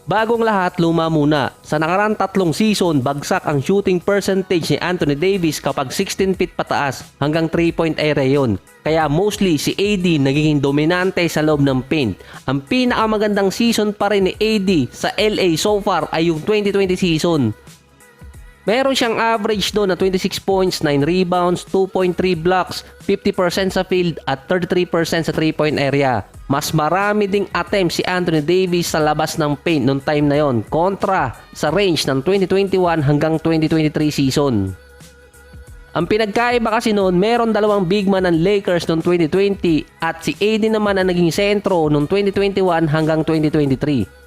Bagong lahat, luma muna. Sa nakarang 3 season, bagsak ang shooting percentage ni Anthony Davis kapag 16 feet pataas hanggang 3-point area yon. Kaya mostly si AD nagiging dominante sa loob ng paint. Ang pinakamagandang season pa rin ni AD sa LA so far ay yung 2020 season. Meron siyang average doon na 26 points, 9 rebounds, 2.3 blocks, 50% sa field at 33% sa 3-point area. Mas marami ding attempts si Anthony Davis sa labas ng paint noong time na yon kontra sa range ng 2021 hanggang 2023 season. Ang pinagkaiba kasi noon, meron dalawang big man ng Lakers noong 2020 at si AD naman ang naging sentro noong 2021 hanggang 2023.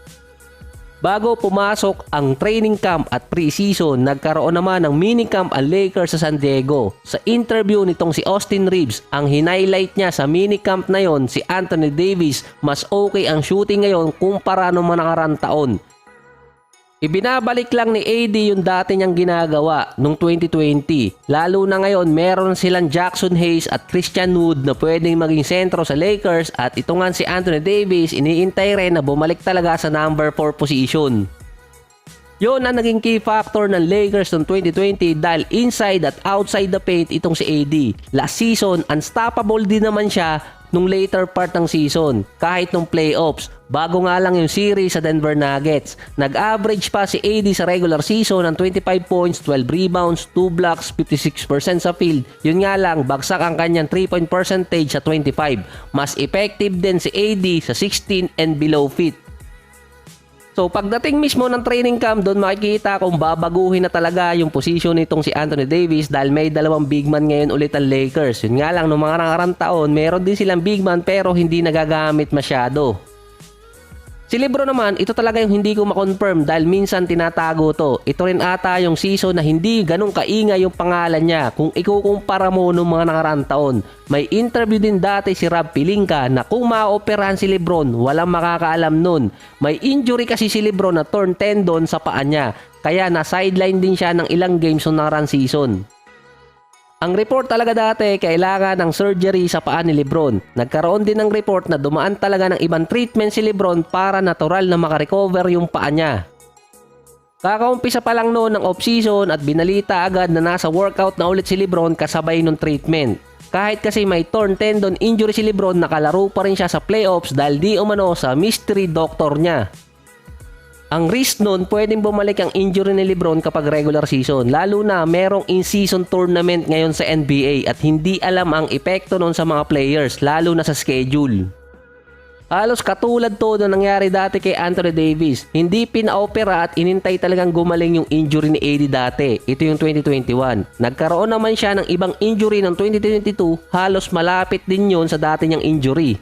Bago pumasok ang training camp at pre-season, nagkaroon naman ng minicamp ang Lakers sa San Diego. Sa interview nitong si Austin Reeves, ang hinighlight niya sa minicamp na yon, si Anthony Davis, mas okay ang shooting ngayon kumpara noong mga nakarang taon. Ibinabalik lang ni AD yung dati niyang ginagawa noong 2020. Lalo na ngayon meron silang Jackson Hayes at Christian Wood na pwedeng maging sentro sa Lakers at ito nga si Anthony Davis iniintay rin na bumalik talaga sa number 4 position. Yon ang naging key factor ng Lakers noong 2020 dahil inside at outside the paint itong si AD. Last season, unstoppable din naman siya nung later part ng season, kahit nung playoffs. Bago nga lang yung series sa Denver Nuggets. Nag-average pa si AD sa regular season ng 25 points, 12 rebounds, 2 blocks, 56% sa field. Yun nga lang, bagsak ang kanyang 3-point percentage sa 25. Mas effective din si AD sa 16 and below feet. So pagdating mismo ng training camp, doon makikita kung babaguhin na talaga yung posisyon nitong si Anthony Davis dahil may dalawang big man ngayon ulit ang Lakers. Yun nga lang, noong mga nakarang taon, meron din silang big man pero hindi nagagamit masyado. Si LeBron naman, ito talaga yung hindi ko ma-confirm dahil minsan tinatago to. Ito rin ata yung season na hindi ganun kaingay yung pangalan niya kung ikukumpara mo noong mga nakarang taon. May interview din dati si Rob Pelinka na kung maoperahan si LeBron, walang makakaalam nun. May injury kasi si LeBron na torn tendon sa paa niya, kaya na-sideline din siya ng ilang games noong nakarang season. Ang report talaga dati, kailangan ng surgery sa paa ni LeBron. Nagkaroon din ng report na dumaan talaga ng ibang treatment si LeBron para natural na makarecover yung paa niya. Kakaumpisa pa lang noon ng off-season at binalita agad na nasa workout na ulit si LeBron kasabay ng treatment. Kahit kasi may torn tendon injury si LeBron, nakalaro pa rin siya sa playoffs dahil di umano sa mystery doctor niya. Ang risk nun, pwedeng bumalik ang injury ni LeBron kapag regular season, lalo na merong in-season tournament ngayon sa NBA at hindi alam ang epekto nun sa mga players, lalo na sa schedule. Halos katulad to na nangyari dati kay Anthony Davis, hindi pinaopera at inintay talagang gumaling yung injury ni AD dati. Ito yung 2021. Nagkaroon naman siya ng ibang injury ng 2022, halos malapit din yun sa dati niyang injury.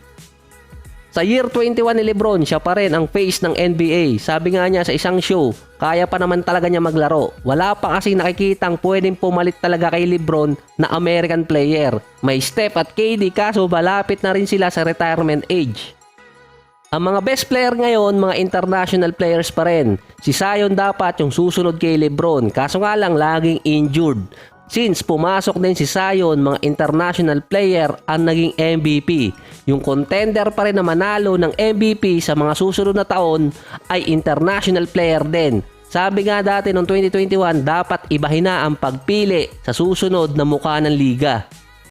Sa year 21 ni LeBron, siya pa rin ang face ng NBA. Sabi nga niya sa isang show, kaya pa naman talaga niya maglaro. Wala pa kasi nakikitang pwedeng pumalit talaga kay LeBron na American player. May Steph at KD kaso malapit na rin sila sa retirement age. Ang mga best player ngayon, mga international players pa rin. Si Zion dapat yung susunod kay LeBron, kaso nga lang laging injured. Since pumasok din si Zion, mga international player ang naging MVP. Yung contender pa rin na manalo ng MVP sa mga susunod na taon ay international player din. Sabi nga dati noong 2021, dapat ibahin na ang pagpili sa susunod na mukha ng liga.